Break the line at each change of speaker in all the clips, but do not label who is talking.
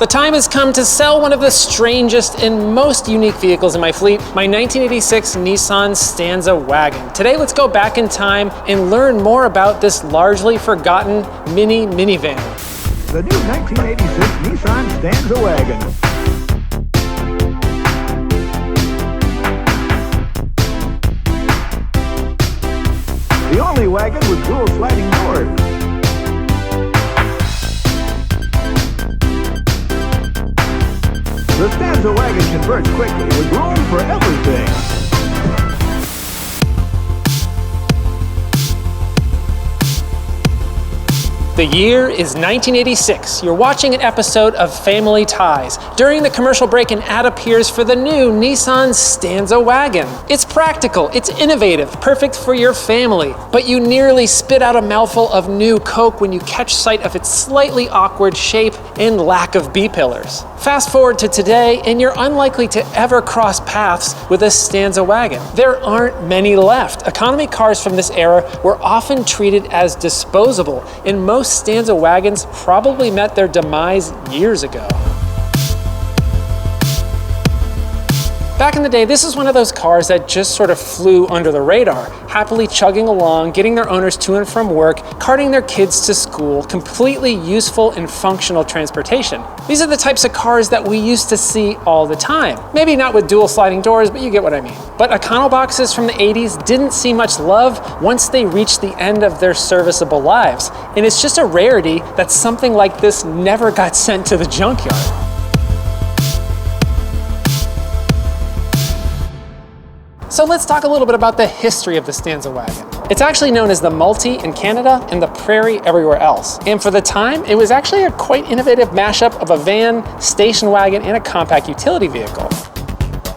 The time has come to sell one of the strangest and most unique vehicles in my fleet, my 1986 Nissan Stanza Wagon. Today, let's go back in time and learn more about this largely forgotten minivan.
The new 1986 Nissan Stanza Wagon. The only wagon with dual sliding doors. The Stanza Wagon converts quickly with room for everything.
The year is 1986. You're watching an episode of Family Ties. During the commercial break, an ad appears for the new Nissan Stanza Wagon. It's practical, it's innovative, perfect for your family, but you nearly spit out a mouthful of new Coke when you catch sight of its slightly awkward shape and lack of B-pillars. Fast forward to today, and you're unlikely to ever cross paths with a Stanza Wagon. There aren't many left. Economy cars from this era were often treated as disposable, and most Stanza Wagons probably met their demise years ago. Back in the day, this is one of those cars that just sort of flew under the radar, happily chugging along, getting their owners to and from work, carting their kids to school, completely useful and functional transportation. These are the types of cars that we used to see all the time. Maybe not with dual sliding doors, but you get what I mean. But econoboxes from the 80s didn't see much love once they reached the end of their serviceable lives. And it's just a rarity that something like this never got sent to the junkyard. So let's talk a little bit about the history of the Stanza Wagon. It's actually known as the Multi in Canada and the Prairie everywhere else. And for the time, it was actually a quite innovative mashup of a van, station wagon, and a compact utility vehicle.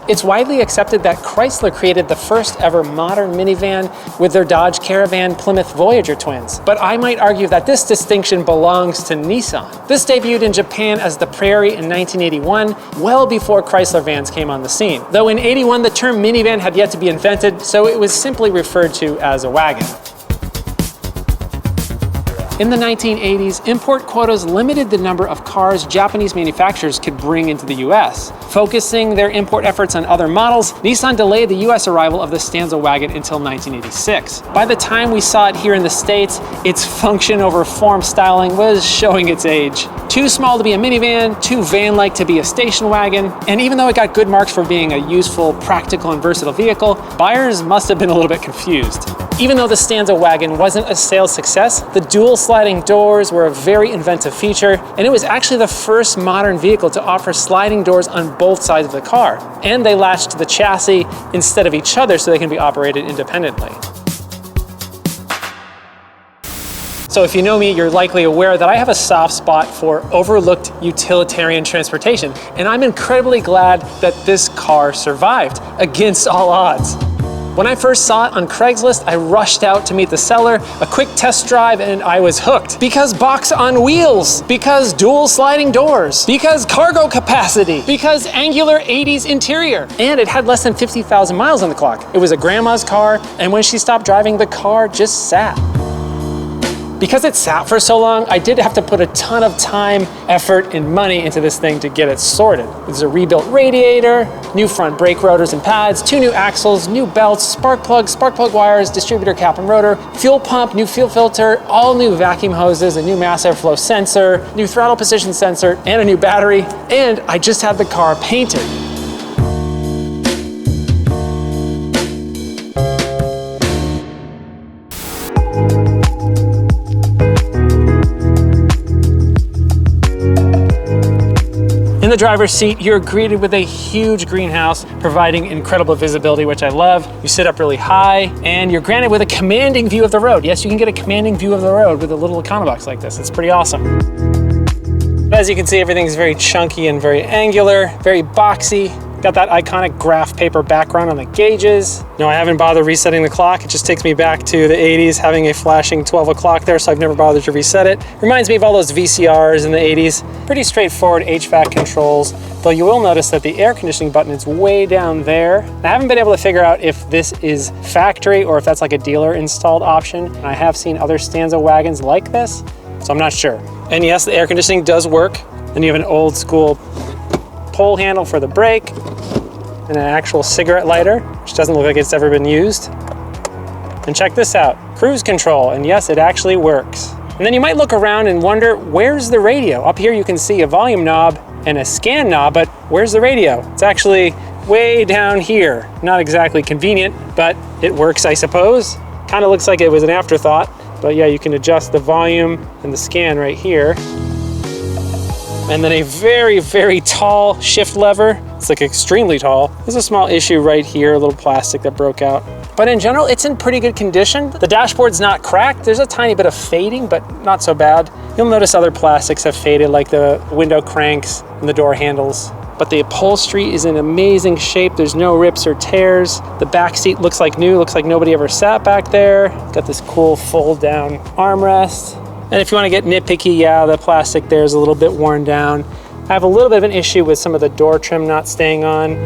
It's widely accepted that Chrysler created the first ever modern minivan with their Dodge Caravan Plymouth Voyager twins. But I might argue that this distinction belongs to Nissan. This debuted in Japan as the Prairie in 1981, well before Chrysler vans came on the scene. Though in '81, the term minivan had yet to be invented, so it was simply referred to as a wagon. In the 1980s, import quotas limited the number of cars Japanese manufacturers could bring into the US. Focusing their import efforts on other models, Nissan delayed the US arrival of the Stanza Wagon until 1986. By the time we saw it here in the States, its function over form styling was showing its age. Too small to be a minivan, too van-like to be a station wagon, and even though it got good marks for being a useful, practical, and versatile vehicle, buyers must have been a little bit confused. Even though the Stanza Wagon wasn't a sales success, the dual sliding doors were a very inventive feature, and it was actually the first modern vehicle to offer sliding doors on both sides of the car. And they latched to the chassis instead of each other so they can be operated independently. So if you know me, you're likely aware that I have a soft spot for overlooked utilitarian transportation, and I'm incredibly glad that this car survived against all odds. When I first saw it on Craigslist, I rushed out to meet the seller, a quick test drive, and I was hooked. Because box on wheels, because dual sliding doors, because cargo capacity, because angular 80s interior, and it had less than 50,000 miles on the clock. It was a grandma's car, and when she stopped driving, the car just sat. Because it sat for so long, I did have to put a ton of time, effort, and money into this thing to get it sorted. There's a rebuilt radiator, new front brake rotors and pads, 2 new axles, new belts, spark plug wires, distributor cap and rotor, fuel pump, new fuel filter, all new vacuum hoses, a new mass airflow sensor, new throttle position sensor, and a new battery. And I just had the car painted. In the driver's seat, you're greeted with a huge greenhouse, providing incredible visibility, which I love. You sit up really high, and you're granted with a commanding view of the road. Yes, you can get a commanding view of the road with a little econobox like this. It's pretty awesome. As you can see, everything's very chunky and very angular, very boxy. Got that iconic graph paper background on the gauges. No, I haven't bothered resetting the clock. It just takes me back to the 80s, having a flashing 12 o'clock there, so I've never bothered to reset it. Reminds me of all those VCRs in the 80s. Pretty straightforward HVAC controls, though you will notice that the air conditioning button is way down there. I haven't been able to figure out if this is factory or if that's like a dealer installed option. I have seen other Stanza wagons like this, so I'm not sure. And yes, the air conditioning does work. Then you have an old school pull handle for the brake and an actual cigarette lighter, which doesn't look like it's ever been used. And check this out, cruise control, and yes, it actually works. And then you might look around and wonder, where's the radio? Up here you can see a volume knob and a scan knob, but where's the radio? It's actually way down here. Not exactly convenient, but it works, I suppose. Kind of looks like it was an afterthought, but yeah, you can adjust the volume and the scan right here. And then a very, very tall shift lever. It's like extremely tall. There's a small issue right here, a little plastic that broke out. But in general, it's in pretty good condition. The dashboard's not cracked. There's a tiny bit of fading, but not so bad. You'll notice other plastics have faded, like the window cranks and the door handles. But the upholstery is in amazing shape. There's no rips or tears. The back seat looks like new, looks like nobody ever sat back there. Got this cool fold down armrest. And if you want to get nitpicky, yeah, the plastic there is a little bit worn down. I have a little bit of an issue with some of the door trim not staying on.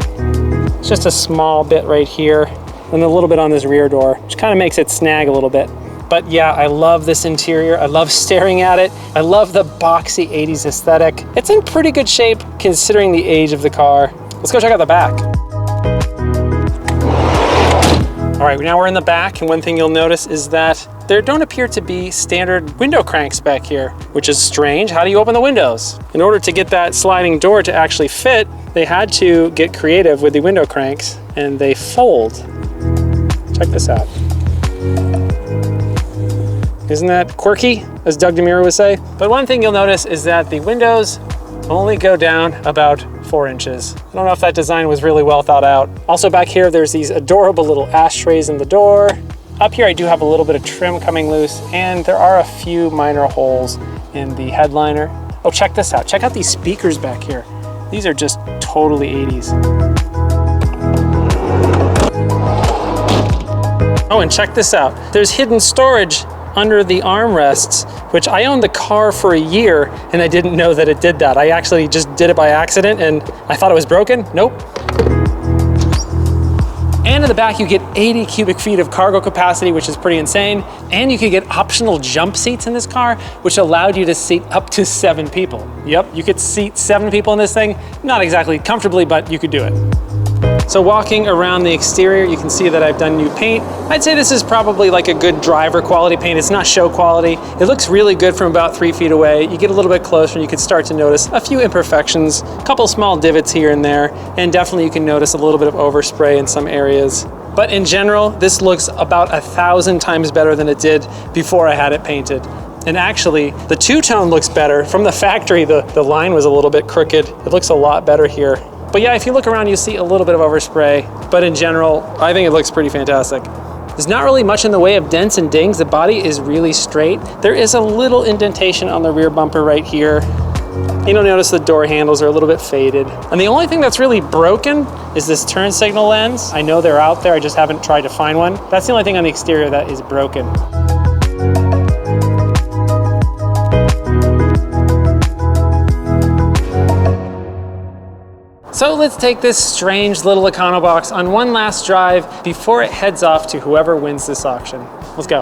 It's just a small bit right here and a little bit on this rear door, which kind of makes it snag a little bit. But yeah, I love this interior. I love staring at it. I love the boxy 80s aesthetic. It's in pretty good shape considering the age of the car. Let's go check out the back. All right, now we're in the back, and one thing you'll notice is that there don't appear to be standard window cranks back here, which is strange. How do you open the windows? In order to get that sliding door to actually fit, they had to get creative with the window cranks, and they fold. Check this out. Isn't that quirky, as Doug DeMuro would say? But one thing you'll notice is that the windows only go down about 4 inches. I don't know if that design was really well thought out. Also back here, there's these adorable little ashtrays in the door. Up here, I do have a little bit of trim coming loose, and there are a few minor holes in the headliner. Oh, check this out. Check out these speakers back here. These are just totally 80s. Oh, and check this out. There's hidden storage under the armrests, which I owned the car for a year and I didn't know that it did that. I actually just did it by accident and I thought it was broken. Nope. And in the back, you get 80 cubic feet of cargo capacity, which is pretty insane. And you could get optional jump seats in this car, which allowed you to seat up to 7 people. Yep, you could seat 7 people in this thing. Not exactly comfortably, but you could do it. So walking around the exterior, you can see that I've done new paint. I'd say this is probably like a good driver quality paint. It's not show quality. It looks really good from about 3 feet away. You get a little bit closer and you can start to notice a few imperfections, a couple small divots here and there, and definitely you can notice a little bit of overspray in some areas. But in general, this looks about 1,000 times better than it did before I had it painted. And actually, the two-tone looks better. From the factory, the line was a little bit crooked. It looks a lot better here. But yeah, if you look around, you see a little bit of overspray, but in general, I think it looks pretty fantastic. There's not really much in the way of dents and dings. The body is really straight. There is a little indentation on the rear bumper right here. You'll notice the door handles are a little bit faded. And the only thing that's really broken is this turn signal lens. I know they're out there, I just haven't tried to find one. That's the only thing on the exterior that is broken. So let's take this strange little econobox on one last drive before it heads off to whoever wins this auction. Let's go.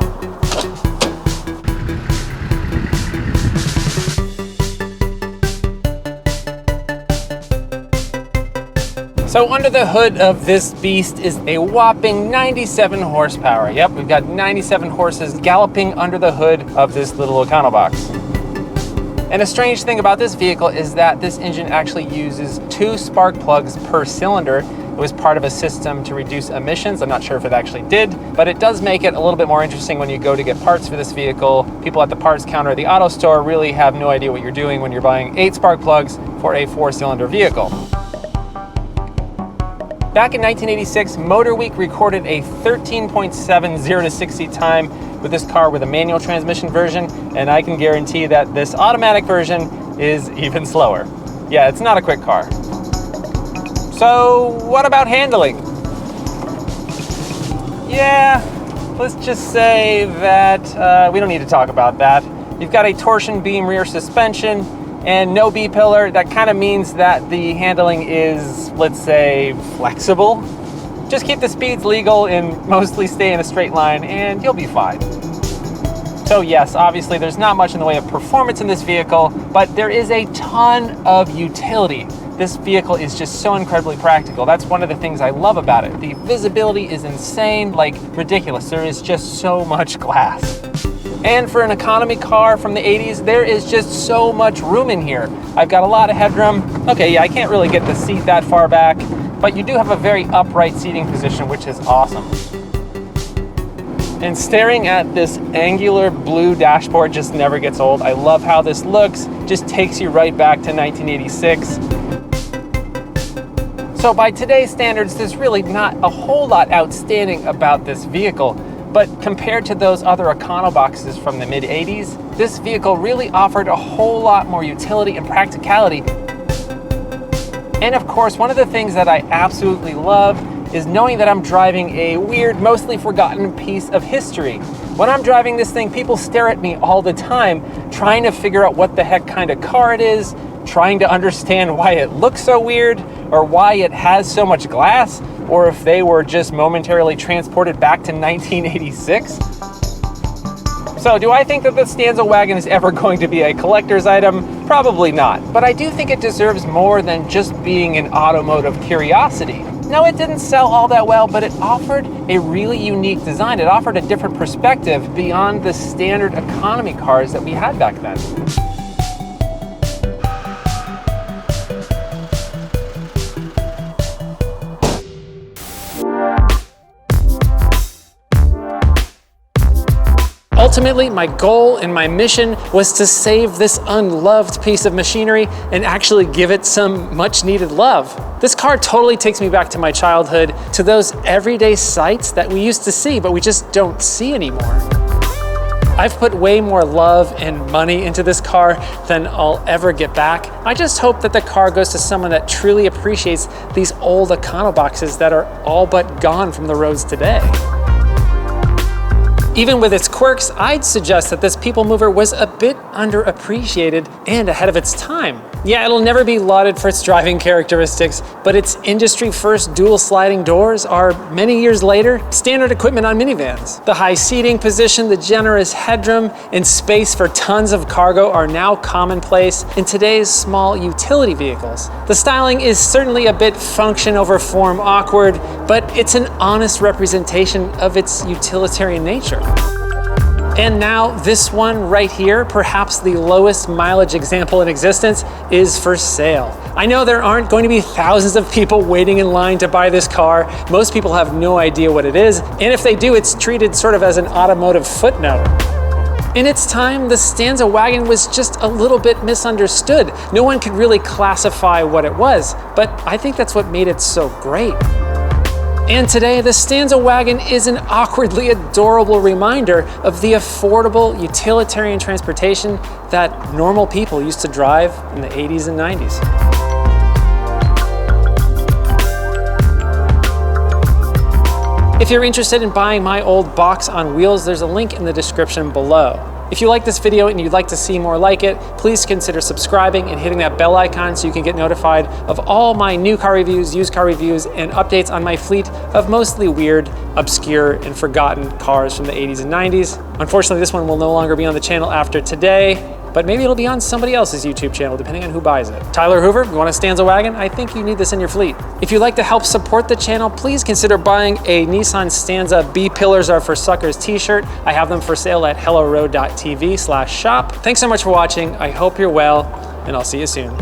So under the hood of this beast is a whopping 97 horsepower. Yep, we've got 97 horses galloping under the hood of this little econobox. And a strange thing about this vehicle is that this engine actually uses 2 spark plugs per cylinder. It was part of a system to reduce emissions. I'm not sure if it actually did, but it does make it a little bit more interesting when you go to get parts for this vehicle. People at the parts counter at the auto store really have no idea what you're doing when you're buying 8 spark plugs for a 4-cylinder vehicle. Back in 1986, Motor Week recorded a 13.7 0 to 60 time with this car with a manual transmission version, and I can guarantee that this automatic version is even slower. Yeah, it's not a quick car. So what about handling? Yeah, let's just say that we don't need to talk about that. You've got a torsion beam rear suspension and no B-pillar. That kind of means that the handling is, let's say, flexible. Just keep the speeds legal and mostly stay in a straight line and you'll be fine. So yes, obviously there's not much in the way of performance in this vehicle, but there is a ton of utility. This vehicle is just so incredibly practical. That's one of the things I love about it. The visibility is insane, like ridiculous. There is just so much glass. And for an economy car from the 80s, there is just so much room in here. I've got a lot of headroom. Okay, yeah, I can't really get the seat that far back, but you do have a very upright seating position, which is awesome. And staring at this angular blue dashboard just never gets old. I love how this looks, just takes you right back to 1986. So by today's standards, there's really not a whole lot outstanding about this vehicle, but compared to those other econoboxes from the mid-80s, this vehicle really offered a whole lot more utility and practicality. And of course, one of the things that I absolutely love is knowing that I'm driving a weird, mostly forgotten piece of history. When I'm driving this thing, people stare at me all the time, trying to figure out what the heck kind of car it is, trying to understand why it looks so weird, or why it has so much glass, or if they were just momentarily transported back to 1986. So do I think that the Stanza Wagon is ever going to be a collector's item? Probably not, but I do think it deserves more than just being an automotive curiosity. No, it didn't sell all that well, but it offered a really unique design. It offered a different perspective beyond the standard economy cars that we had back then. Ultimately, my goal and my mission was to save this unloved piece of machinery and actually give it some much needed love. This car totally takes me back to my childhood, to those everyday sights that we used to see, but we just don't see anymore. I've put way more love and money into this car than I'll ever get back. I just hope that the car goes to someone that truly appreciates these old econoboxes that are all but gone from the roads today. Even with its quirks, I'd suggest that this people mover was a bit underappreciated and ahead of its time. Yeah, it'll never be lauded for its driving characteristics, but its industry-first dual sliding doors are, many years later, standard equipment on minivans. The high seating position, the generous headroom, and space for tons of cargo are now commonplace in today's small utility vehicles. The styling is certainly a bit function over form awkward, but it's an honest representation of its utilitarian nature. And now this one right here, perhaps the lowest mileage example in existence, is for sale. I know there aren't going to be thousands of people waiting in line to buy this car. Most people have no idea what it is, and if they do, it's treated sort of as an automotive footnote. In its time, the Stanza Wagon was just a little bit misunderstood. No one could really classify what it was, but I think that's what made it so great. And today, the Stanza Wagon is an awkwardly adorable reminder of the affordable utilitarian transportation that normal people used to drive in the 80s and 90s. If you're interested in buying my old box on wheels, there's a link in the description below. If you like this video and you'd like to see more like it, please consider subscribing and hitting that bell icon so you can get notified of all my new car reviews, used car reviews, and updates on my fleet of mostly weird, obscure, and forgotten cars from the 80s and 90s. Unfortunately, this one will no longer be on the channel after today, but maybe it'll be on somebody else's YouTube channel, depending on who buys it. Tyler Hoover, you want a Stanza Wagon? I think you need this in your fleet. If you'd like to help support the channel, please consider buying a Nissan Stanza B Pillars Are for Suckers t-shirt. I have them for sale at helloroad.tv/shop. Thanks so much for watching. I hope you're well, and I'll see you soon.